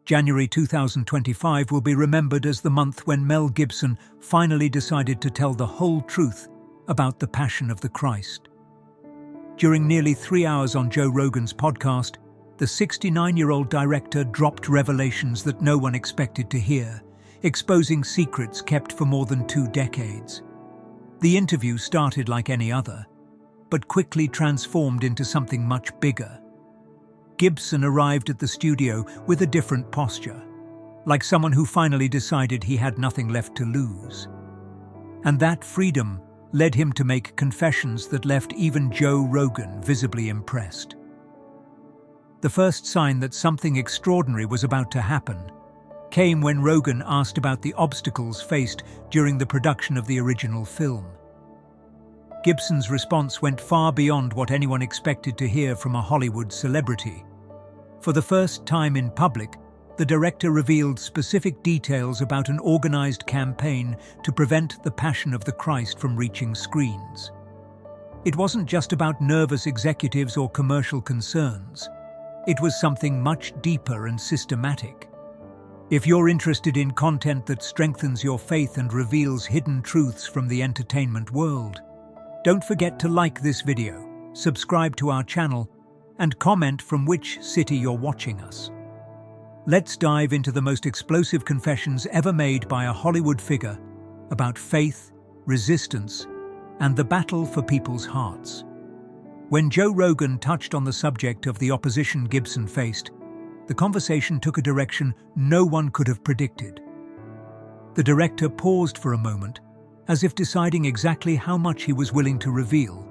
January 2025 will be remembered as the month when Mel Gibson finally decided to tell the whole truth about the Passion of the Christ. During nearly 3 hours on Joe Rogan's podcast, the 69-year-old director dropped revelations that no one expected to hear, exposing secrets kept for more than 2 decades. The interview started like any other, but quickly transformed into something much bigger. Gibson arrived at the studio with a different posture, like someone who finally decided he had nothing left to lose. And that freedom led him to make confessions that left even Joe Rogan visibly impressed. The first sign that something extraordinary was about to happen came when Rogan asked about the obstacles faced during the production of the original film. Gibson's response went far beyond what anyone expected to hear from a Hollywood celebrity. For the first time in public, the director revealed specific details about an organized campaign to prevent the Passion of the Christ from reaching screens. It wasn't just about nervous executives or commercial concerns. It was something much deeper and systematic. If you're interested in content that strengthens your faith and reveals hidden truths from the entertainment world, don't forget to like this video, subscribe to our channel, and comment from which city you're watching us. Let's dive into the most explosive confessions ever made by a Hollywood figure about faith, resistance, and the battle for people's hearts. When Joe Rogan touched on the subject of the opposition Gibson faced, the conversation took a direction no one could have predicted. The director paused for a moment, as if deciding exactly how much he was willing to reveal,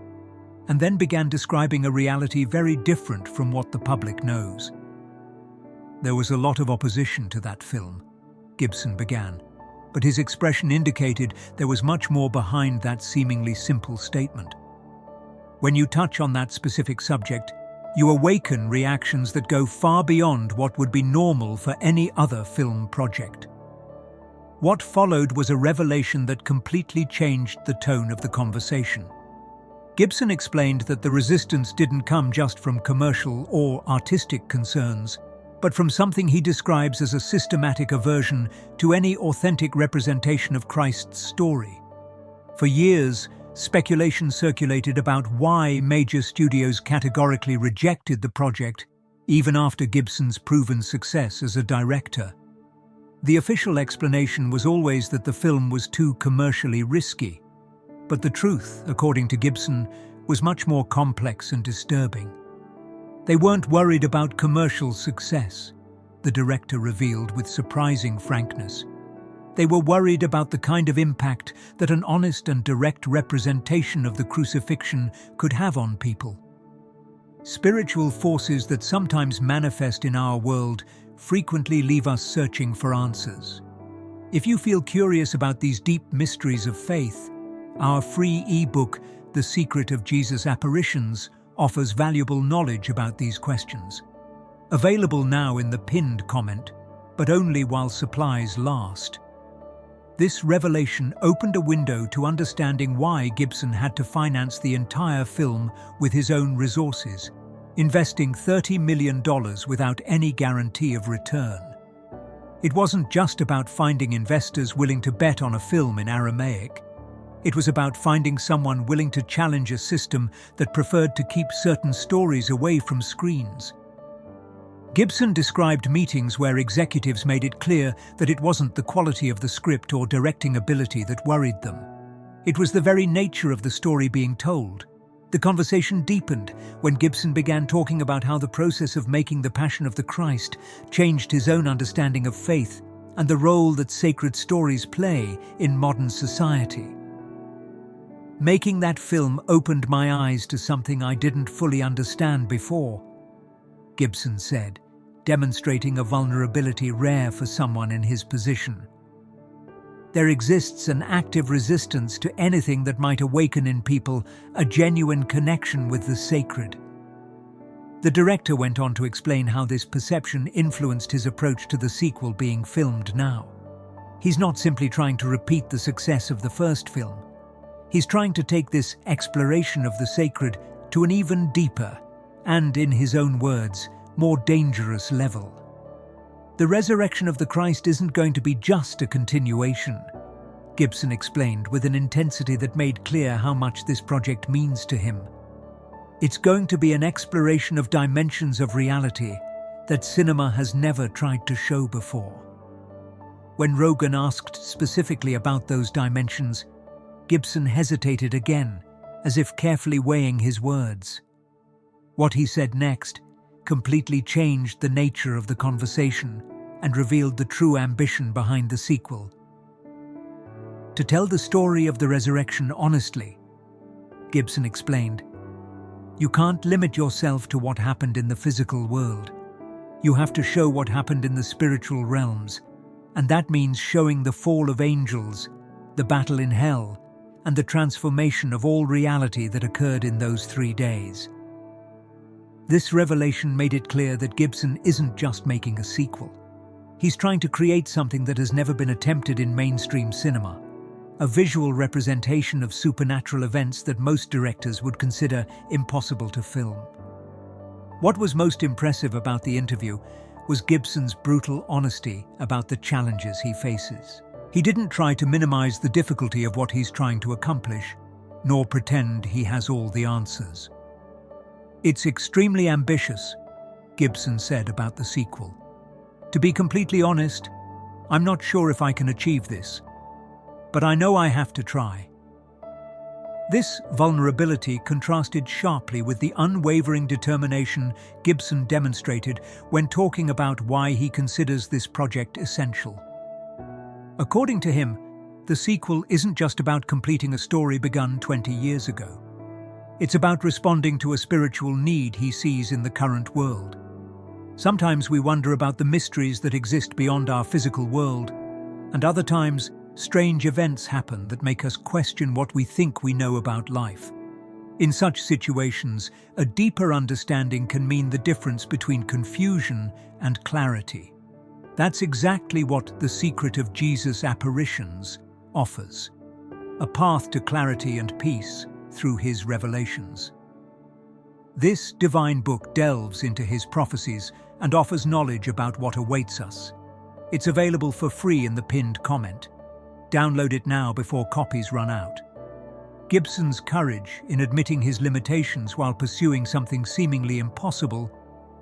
and then began describing a reality very different from what the public knows. "There was a lot of opposition to that film," Gibson began, but his expression indicated there was much more behind that seemingly simple statement. "When you touch on that specific subject, you awaken reactions that go far beyond what would be normal for any other film project." What followed was a revelation that completely changed the tone of the conversation. Gibson explained that the resistance didn't come just from commercial or artistic concerns, but from something he describes as a systematic aversion to any authentic representation of Christ's story. For years, speculation circulated about why major studios categorically rejected the project, even after Gibson's proven success as a director. The official explanation was always that the film was too commercially risky. But the truth, according to Gibson, was much more complex and disturbing. They weren't worried about commercial success, the director revealed with surprising frankness. They were worried about the kind of impact that an honest and direct representation of the crucifixion could have on people. Spiritual forces that sometimes manifest in our world frequently leave us searching for answers. If you feel curious about these deep mysteries of faith, our free e-book, The Secret of Jesus' Apparitions, offers valuable knowledge about these questions. Available now in the pinned comment, but only while supplies last. This revelation opened a window to understanding why Gibson had to finance the entire film with his own resources, investing $30 million without any guarantee of return. It wasn't just about finding investors willing to bet on a film in Aramaic. It was about finding someone willing to challenge a system that preferred to keep certain stories away from screens. Gibson described meetings where executives made it clear that it wasn't the quality of the script or directing ability that worried them. It was the very nature of the story being told. The conversation deepened when Gibson began talking about how the process of making the Passion of the Christ changed his own understanding of faith and the role that sacred stories play in modern society. "Making that film opened my eyes to something I didn't fully understand before," Gibson said, demonstrating a vulnerability rare for someone in his position. "There exists an active resistance to anything that might awaken in people a genuine connection with the sacred." The director went on to explain how this perception influenced his approach to the sequel being filmed now. He's not simply trying to repeat the success of the first film. He's trying to take this exploration of the sacred to an even deeper, and in his own words, more dangerous level. The resurrection of the Christ isn't going to be just a continuation, Gibson explained with an intensity that made clear how much this project means to him. It's going to be an exploration of dimensions of reality that cinema has never tried to show before. When Rogan asked specifically about those dimensions, Gibson hesitated again, as if carefully weighing his words. What he said next completely changed the nature of the conversation and revealed the true ambition behind the sequel. To tell the story of the resurrection honestly, Gibson explained, you can't limit yourself to what happened in the physical world. You have to show what happened in the spiritual realms, and that means showing the fall of angels, the battle in hell, and the transformation of all reality that occurred in those 3 days. This revelation made it clear that Gibson isn't just making a sequel. He's trying to create something that has never been attempted in mainstream cinema, a visual representation of supernatural events that most directors would consider impossible to film. What was most impressive about the interview was Gibson's brutal honesty about the challenges he faces. He didn't try to minimize the difficulty of what he's trying to accomplish, nor pretend he has all the answers. It's extremely ambitious, Gibson said about the sequel. To be completely honest, I'm not sure if I can achieve this, but I know I have to try. This vulnerability contrasted sharply with the unwavering determination Gibson demonstrated when talking about why he considers this project essential. According to him, the sequel isn't just about completing a story begun 20 years ago. It's about responding to a spiritual need he sees in the current world. Sometimes we wonder about the mysteries that exist beyond our physical world, and other times, strange events happen that make us question what we think we know about life. In such situations, a deeper understanding can mean the difference between confusion and clarity. That's exactly what The Secret of Jesus' Apparitions offers, a path to clarity and peace through his revelations. This divine book delves into his prophecies and offers knowledge about what awaits us. It's available for free in the pinned comment. Download it now before copies run out. Gibson's courage in admitting his limitations while pursuing something seemingly impossible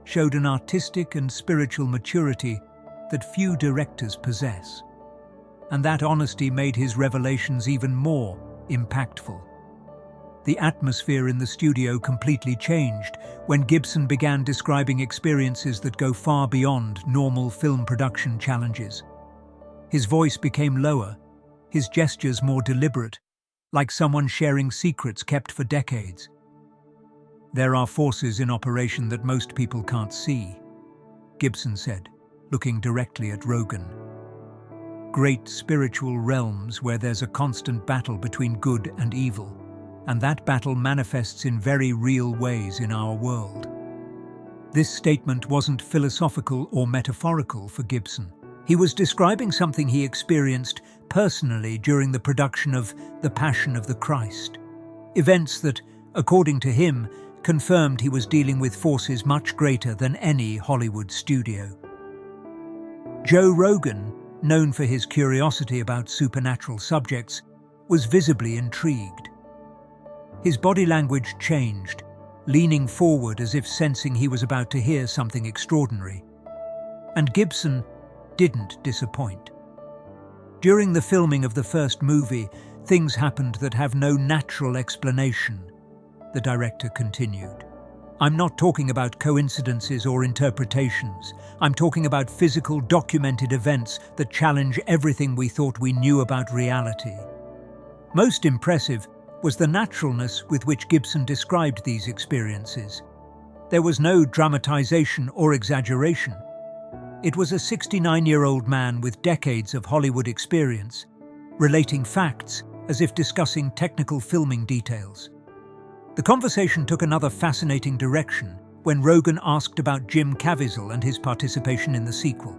showed an artistic and spiritual maturity that few directors possess. And that honesty made his revelations even more impactful. The atmosphere in the studio completely changed when Gibson began describing experiences that go far beyond normal film production challenges. His voice became lower, his gestures more deliberate, like someone sharing secrets kept for decades. There are forces in operation that most people can't see, Gibson said, looking directly at Rogan. Great spiritual realms where there's a constant battle between good and evil, and that battle manifests in very real ways in our world. This statement wasn't philosophical or metaphorical for Gibson. He was describing something he experienced personally during the production of The Passion of the Christ. Events that, according to him, confirmed he was dealing with forces much greater than any Hollywood studio. Joe Rogan, known for his curiosity about supernatural subjects, was visibly intrigued. His body language changed, leaning forward as if sensing he was about to hear something extraordinary. And Gibson didn't disappoint. During the filming of the first movie, things happened that have no natural explanation, the director continued. I'm not talking about coincidences or interpretations. I'm talking about physical, documented events that challenge everything we thought we knew about reality. Most impressive was the naturalness with which Gibson described these experiences. There was no dramatization or exaggeration. It was a 69-year-old man with decades of Hollywood experience, relating facts as if discussing technical filming details. The conversation took another fascinating direction when Rogan asked about Jim Caviezel and his participation in the sequel.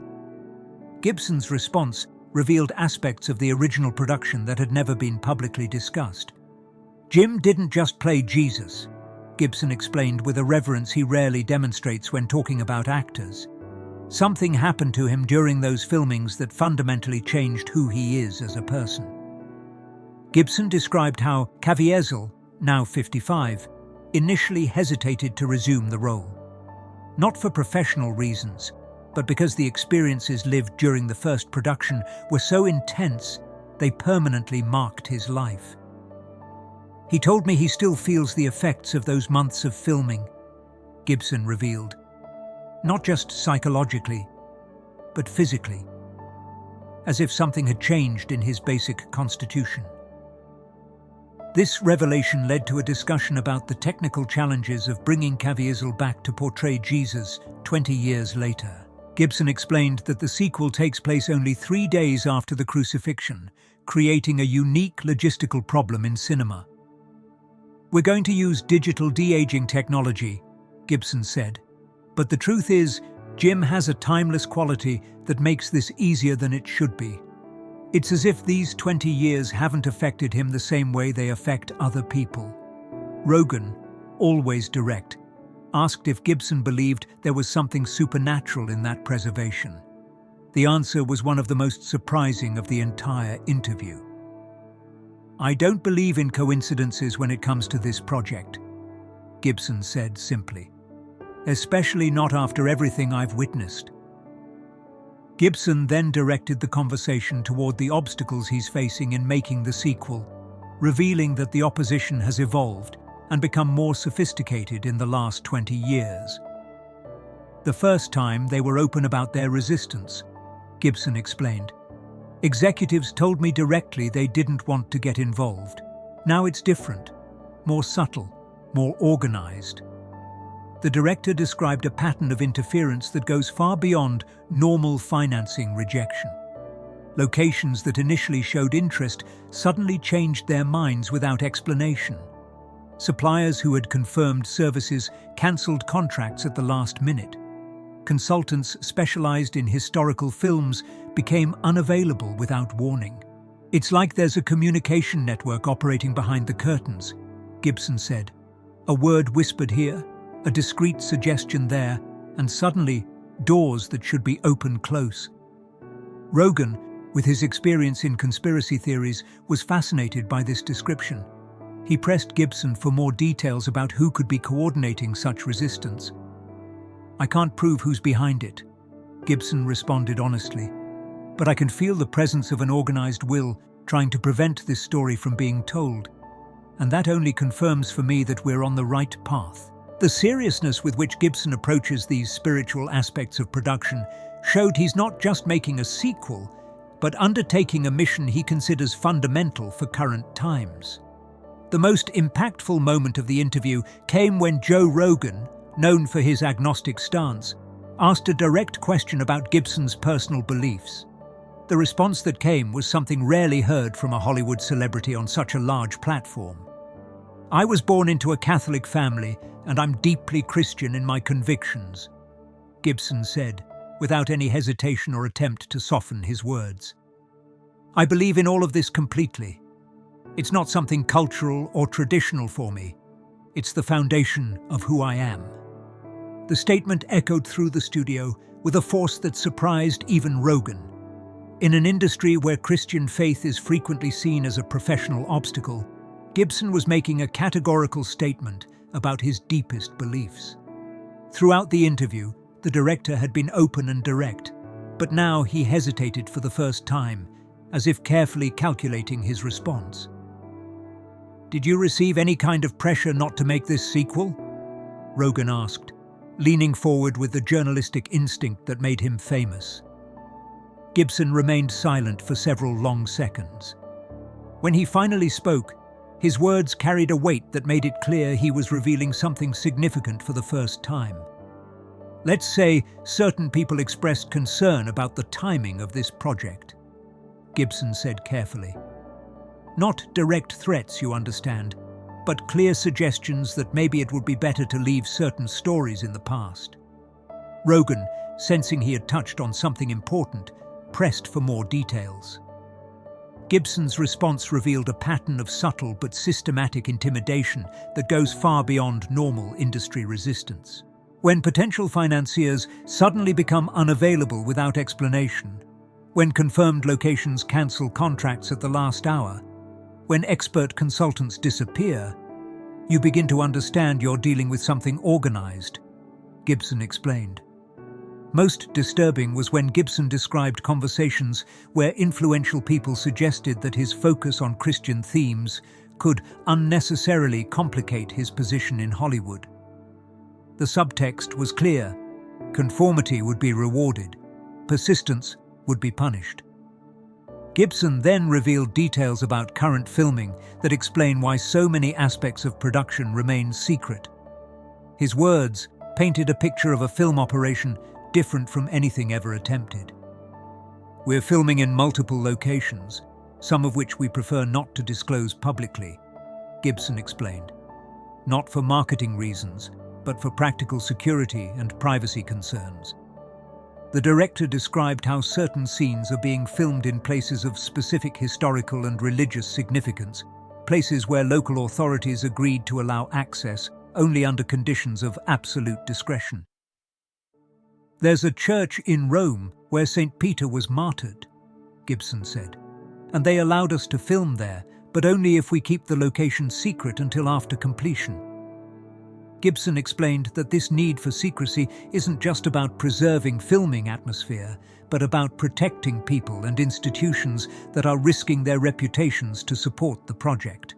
Gibson's response revealed aspects of the original production that had never been publicly discussed. Jim didn't just play Jesus, Gibson explained with a reverence he rarely demonstrates when talking about actors. Something happened to him during those filmings that fundamentally changed who he is as a person. Gibson described how Caviezel, now 55, initially hesitated to resume the role. Not for professional reasons, but because the experiences lived during the first production were so intense they permanently marked his life. He told me he still feels the effects of those months of filming, Gibson revealed. Not just psychologically, but physically. As if something had changed in his basic constitution. This revelation led to a discussion about the technical challenges of bringing Caviezel back to portray Jesus 20 years later. Gibson explained that the sequel takes place only 3 days after the crucifixion, creating a unique logistical problem in cinema. "We're going to use digital de-aging technology," Gibson said. "But the truth is, Jim has a timeless quality that makes this easier than it should be. It's as if these 20 years haven't affected him the same way they affect other people." Rogan, always direct, asked if Gibson believed there was something supernatural in that preservation. The answer was one of the most surprising of the entire interview. "I don't believe in coincidences when it comes to this project," Gibson said simply. "Especially not after everything I've witnessed." Gibson then directed the conversation toward the obstacles he's facing in making the sequel, revealing that the opposition has evolved and become more sophisticated in the last 20 years. "The first time they were open about their resistance," Gibson explained. "Executives told me directly they didn't want to get involved. Now it's different, more subtle, more organized." The director described a pattern of interference that goes far beyond normal financing rejection. Locations that initially showed interest suddenly changed their minds without explanation. Suppliers who had confirmed services cancelled contracts at the last minute. Consultants specialized in historical films became unavailable without warning. "It's like there's a communication network operating behind the curtains," Gibson said. "A word whispered here, a discreet suggestion there, and suddenly, doors that should be open close." Rogan, with his experience in conspiracy theories, was fascinated by this description. He pressed Gibson for more details about who could be coordinating such resistance. "I can't prove who's behind it," Gibson responded honestly, "but I can feel the presence of an organized will trying to prevent this story from being told, and that only confirms for me that we're on the right path." The seriousness with which Gibson approaches these spiritual aspects of production showed he's not just making a sequel, but undertaking a mission he considers fundamental for current times. The most impactful moment of the interview came when Joe Rogan, known for his agnostic stance, asked a direct question about Gibson's personal beliefs. The response that came was something rarely heard from a Hollywood celebrity on such a large platform. "I was born into a Catholic family, and I'm deeply Christian in my convictions," Gibson said, without any hesitation or attempt to soften his words. "I believe in all of this completely. It's not something cultural or traditional for me. It's the foundation of who I am." The statement echoed through the studio with a force that surprised even Rogan. In an industry where Christian faith is frequently seen as a professional obstacle, Gibson was making a categorical statement about his deepest beliefs. Throughout the interview, the director had been open and direct, but now he hesitated for the first time, as if carefully calculating his response. "Did you receive any kind of pressure not to make this sequel?" Rogan asked, leaning forward with the journalistic instinct that made him famous. Gibson remained silent for several long seconds. When he finally spoke, his words carried a weight that made it clear he was revealing something significant for the first time. "Let's say certain people expressed concern about the timing of this project," Gibson said carefully. "Not direct threats, you understand, but clear suggestions that maybe it would be better to leave certain stories in the past." Rogan, sensing he had touched on something important, pressed for more details. Gibson's response revealed a pattern of subtle but systematic intimidation that goes far beyond normal industry resistance. When potential financiers suddenly become unavailable without explanation, when confirmed locations cancel contracts at the last hour, when expert consultants disappear, you begin to understand you're dealing with something organized, Gibson explained. Most disturbing was when Gibson described conversations where influential people suggested that his focus on Christian themes could unnecessarily complicate his position in Hollywood. The subtext was clear: conformity would be rewarded, persistence would be punished. Gibson then revealed details about current filming that explain why so many aspects of production remain secret. His words painted a picture of a film operation different from anything ever attempted. "We're filming in multiple locations, some of which we prefer not to disclose publicly," Gibson explained. "Not for marketing reasons, but for practical security and privacy concerns." The director described how certain scenes are being filmed in places of specific historical and religious significance, places where local authorities agreed to allow access only under conditions of absolute discretion. "There's a church in Rome where St. Peter was martyred," Gibson said, "and they allowed us to film there, but only if we keep the location secret until after completion." Gibson explained that this need for secrecy isn't just about preserving filming atmosphere, but about protecting people and institutions that are risking their reputations to support the project.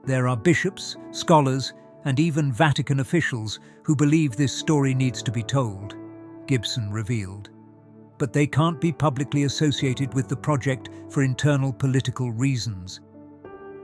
"There are bishops, scholars, and even Vatican officials who believe this story needs to be told," Gibson revealed. "But they can't be publicly associated with the project for internal political reasons."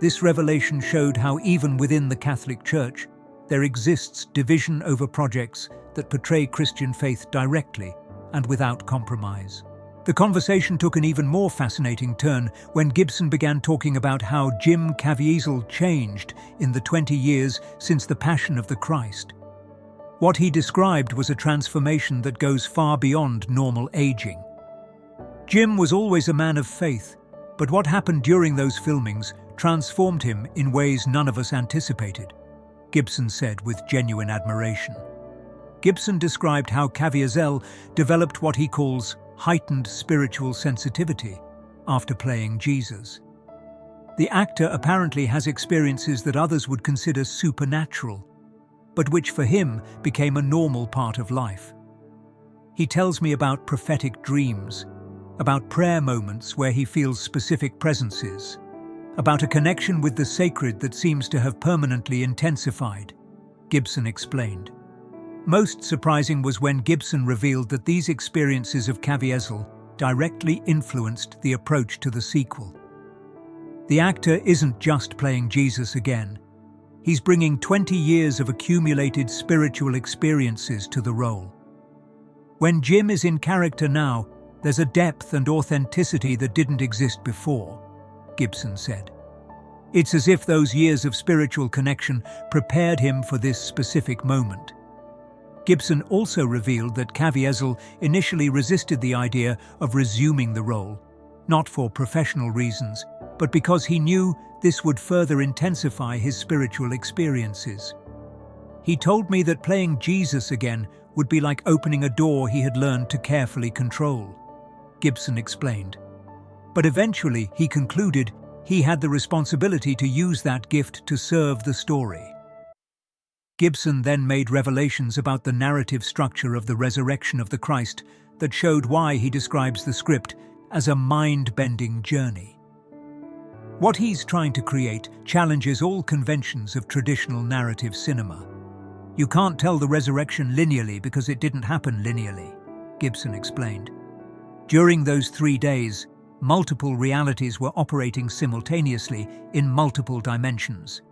This revelation showed how even within the Catholic Church, there exists division over projects that portray Christian faith directly and without compromise. The conversation took an even more fascinating turn when Gibson began talking about how Jim Caviezel changed in the 20 years since the Passion of the Christ. What he described was a transformation that goes far beyond normal aging. Jim was always a man of faith, but what happened during those filmings transformed him in ways none of us anticipated, Gibson said with genuine admiration. Gibson described how Caviezel developed what he calls heightened spiritual sensitivity after playing Jesus. The actor apparently has experiences that others would consider supernatural, but which for him became a normal part of life. He tells me about prophetic dreams, about prayer moments where he feels specific presences, about a connection with the sacred that seems to have permanently intensified, Gibson explained. Most surprising was when Gibson revealed that these experiences of Caviezel directly influenced the approach to the sequel. The actor isn't just playing Jesus again. He's bringing 20 years of accumulated spiritual experiences to the role. When Jim is in character now, there's a depth and authenticity that didn't exist before, Gibson said. It's as if those years of spiritual connection prepared him for this specific moment. Gibson also revealed that Caviezel initially resisted the idea of resuming the role, not for professional reasons, but because he knew this would further intensify his spiritual experiences. He told me that playing Jesus again would be like opening a door he had learned to carefully control, Gibson explained. But eventually, he concluded, he had the responsibility to use that gift to serve the story. Gibson then made revelations about the narrative structure of the resurrection of the Christ that showed why he describes the script as a mind-bending journey. What he's trying to create challenges all conventions of traditional narrative cinema. You can't tell the resurrection linearly because it didn't happen linearly, Gibson explained. During those 3 days, multiple realities were operating simultaneously in multiple dimensions.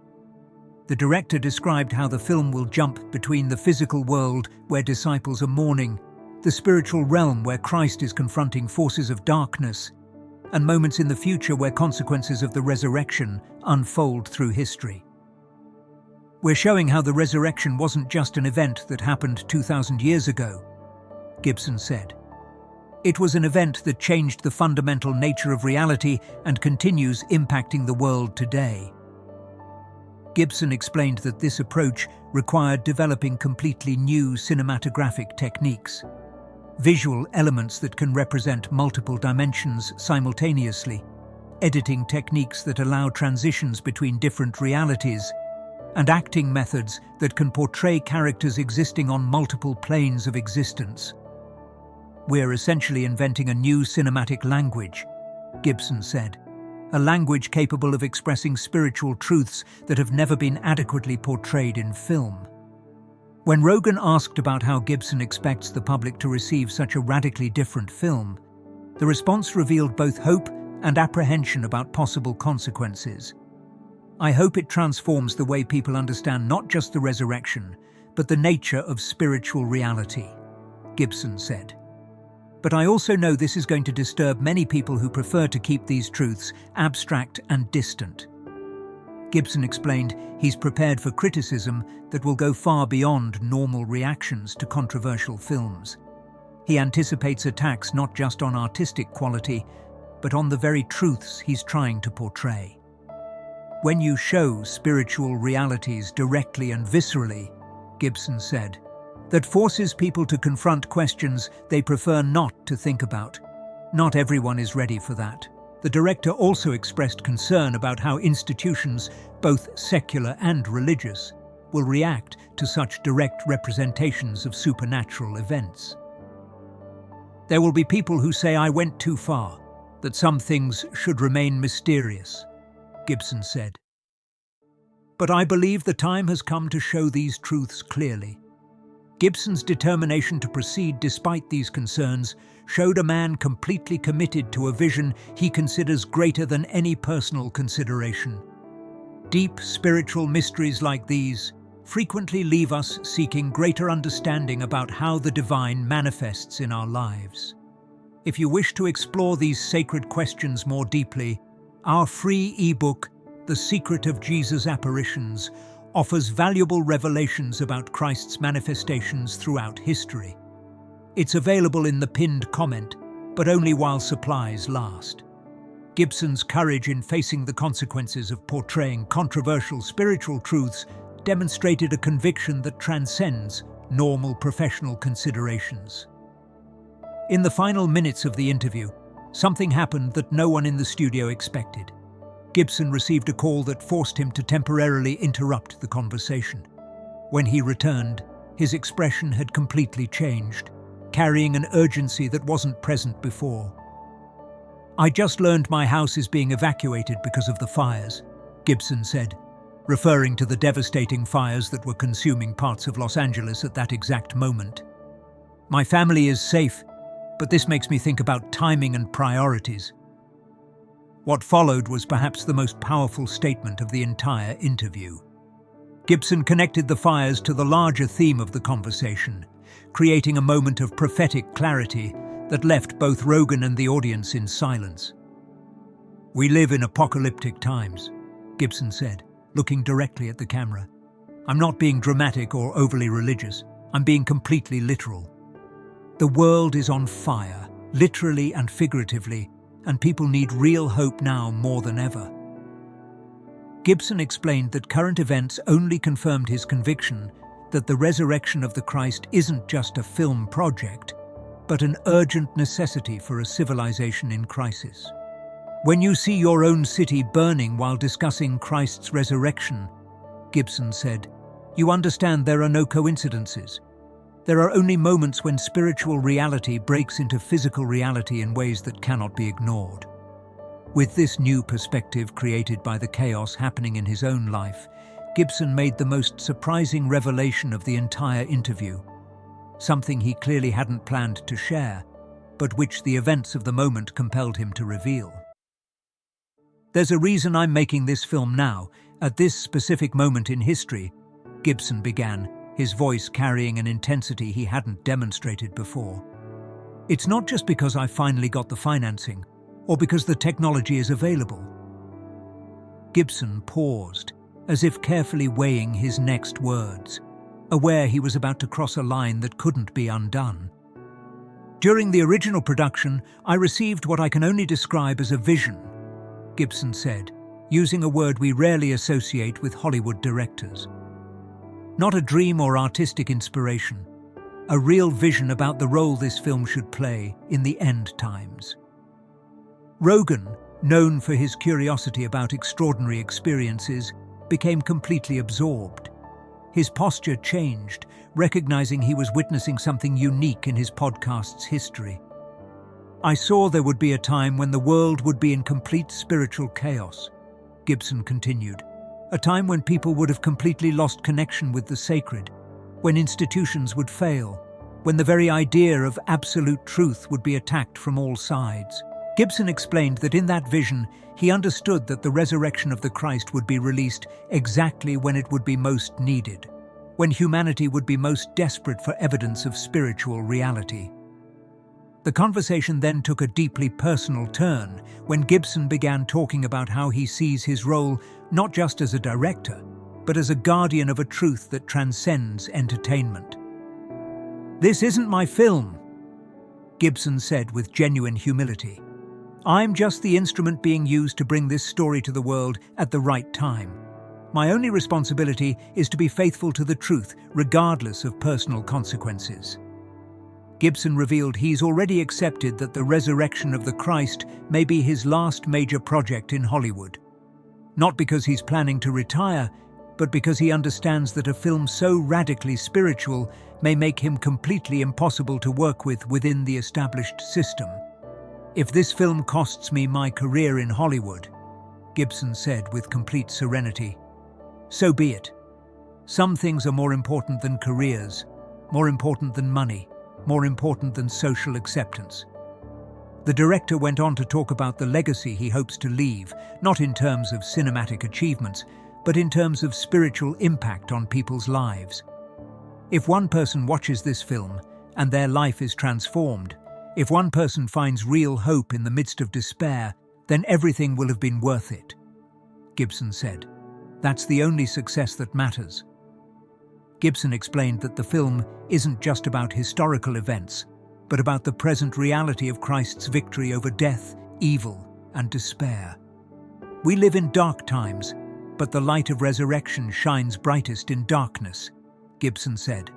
The director described how the film will jump between the physical world where disciples are mourning, the spiritual realm where Christ is confronting forces of darkness, and moments in the future where consequences of the resurrection unfold through history. We're showing how the resurrection wasn't just an event that happened 2,000 years ago, Gibson said. It was an event that changed the fundamental nature of reality and continues impacting the world today. Gibson explained that this approach required developing completely new cinematographic techniques, visual elements that can represent multiple dimensions simultaneously, editing techniques that allow transitions between different realities, and acting methods that can portray characters existing on multiple planes of existence. "We're essentially inventing a new cinematic language," Gibson said, "a language capable of expressing spiritual truths that have never been adequately portrayed in film." When Rogan asked about how Gibson expects the public to receive such a radically different film, the response revealed both hope and apprehension about possible consequences. "I hope it transforms the way people understand not just the resurrection, but the nature of spiritual reality," Gibson said. "But I also know this is going to disturb many people who prefer to keep these truths abstract and distant." Gibson explained he's prepared for criticism that will go far beyond normal reactions to controversial films. He anticipates attacks not just on artistic quality, but on the very truths he's trying to portray. "When you show spiritual realities directly and viscerally," Gibson said, "that forces people to confront questions they prefer not to think about. Not everyone is ready for that." The director also expressed concern about how institutions, both secular and religious, will react to such direct representations of supernatural events. "There will be people who say I went too far, that some things should remain mysterious," Gibson said. "But I believe the time has come to show these truths clearly." Gibson's determination to proceed despite these concerns showed a man completely committed to a vision he considers greater than any personal consideration. Deep spiritual mysteries like these frequently leave us seeking greater understanding about how the divine manifests in our lives. If you wish to explore these sacred questions more deeply, our free ebook, The Secret of Jesus' Apparitions, offers valuable revelations about Christ's manifestations throughout history. It's available in the pinned comment, but only while supplies last. Gibson's courage in facing the consequences of portraying controversial spiritual truths demonstrated a conviction that transcends normal professional considerations. In the final minutes of the interview, something happened that no one in the studio expected. Gibson received a call that forced him to temporarily interrupt the conversation. When he returned, his expression had completely changed, carrying an urgency that wasn't present before. "I just learned my house is being evacuated because of the fires," Gibson said, referring to the devastating fires that were consuming parts of Los Angeles at that exact moment. "My family is safe, but this makes me think about timing and priorities." What followed was perhaps the most powerful statement of the entire interview. Gibson connected the fires to the larger theme of the conversation, creating a moment of prophetic clarity that left both Rogan and the audience in silence. "We live in apocalyptic times," Gibson said, looking directly at the camera. "I'm not being dramatic or overly religious. I'm being completely literal. The world is on fire, literally and figuratively, and people need real hope now more than ever." Gibson explained that current events only confirmed his conviction that the resurrection of the Christ isn't just a film project, but an urgent necessity for a civilization in crisis. "When you see your own city burning while discussing Christ's resurrection," Gibson said, "you understand there are no coincidences. There are only moments when spiritual reality breaks into physical reality in ways that cannot be ignored." With this new perspective created by the chaos happening in his own life, Gibson made the most surprising revelation of the entire interview, something he clearly hadn't planned to share, but which the events of the moment compelled him to reveal. "There's a reason I'm making this film now, at this specific moment in history," Gibson began, his voice carrying an intensity he hadn't demonstrated before. "It's not just because I finally got the financing, or because the technology is available." Gibson paused, as if carefully weighing his next words, aware he was about to cross a line that couldn't be undone. "During the original production, I received what I can only describe as a vision," Gibson said, using a word we rarely associate with Hollywood directors. Not a dream or artistic inspiration, a real vision about the role this film should play in the end times. Rogan, known for his curiosity about extraordinary experiences, became completely absorbed. His posture changed, recognizing he was witnessing something unique in his podcast's history. "I saw there would be a time when the world would be in complete spiritual chaos," Gibson continued. "A time when people would have completely lost connection with the sacred, when institutions would fail, when the very idea of absolute truth would be attacked from all sides." Gibson explained that in that vision, he understood that the resurrection of the Christ would be released exactly when it would be most needed, when humanity would be most desperate for evidence of spiritual reality. The conversation then took a deeply personal turn when Gibson began talking about how he sees his role not just as a director, but as a guardian of a truth that transcends entertainment. "This isn't my film," Gibson said with genuine humility. "I'm just the instrument being used to bring this story to the world at the right time. My only responsibility is to be faithful to the truth, regardless of personal consequences." Gibson revealed he's already accepted that the resurrection of the Christ may be his last major project in Hollywood. Not because he's planning to retire, but because he understands that a film so radically spiritual may make him completely impossible to work with within the established system. "If this film costs me my career in Hollywood," Gibson said with complete serenity, "so be it. Some things are more important than careers, more important than money, more important than social acceptance." The director went on to talk about the legacy he hopes to leave, not in terms of cinematic achievements, but in terms of spiritual impact on people's lives. "If one person watches this film and their life is transformed, if one person finds real hope in the midst of despair, then everything will have been worth it," Gibson said. "That's the only success that matters." Gibson explained that the film isn't just about historical events, but about the present reality of Christ's victory over death, evil, and despair. "We live in dark times, but the light of resurrection shines brightest in darkness," Gibson said.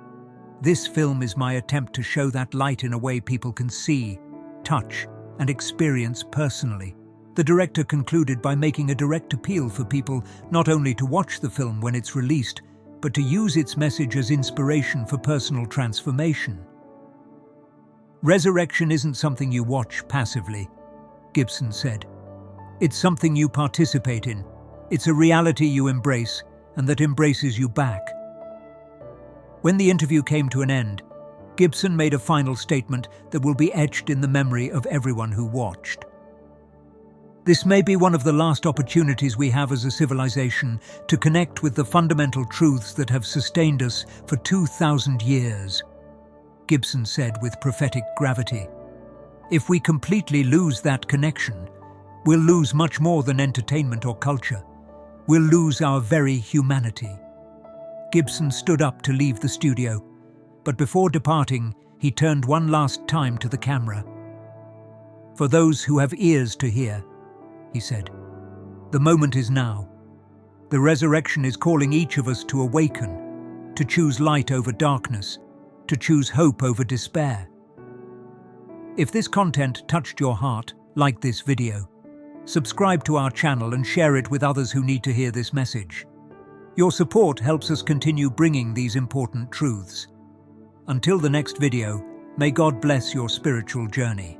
"This film is my attempt to show that light in a way people can see, touch, and experience personally." The director concluded by making a direct appeal for people not only to watch the film when it's released, but to use its message as inspiration for personal transformation. "Resurrection isn't something you watch passively," Gibson said. "It's something you participate in. It's a reality you embrace, and that embraces you back." When the interview came to an end, Gibson made a final statement that will be etched in the memory of everyone who watched. "This may be one of the last opportunities we have as a civilization to connect with the fundamental truths that have sustained us for 2,000 years, Gibson said with prophetic gravity. "If we completely lose that connection, we'll lose much more than entertainment or culture. We'll lose our very humanity." Gibson stood up to leave the studio, but before departing, he turned one last time to the camera. "For those who have ears to hear," he said, "the moment is now. The resurrection is calling each of us to awaken, to choose light over darkness, to choose hope over despair." If this content touched your heart, like this video. Subscribe to our channel and share it with others who need to hear this message. Your support helps us continue bringing these important truths. Until the next video, may God bless your spiritual journey.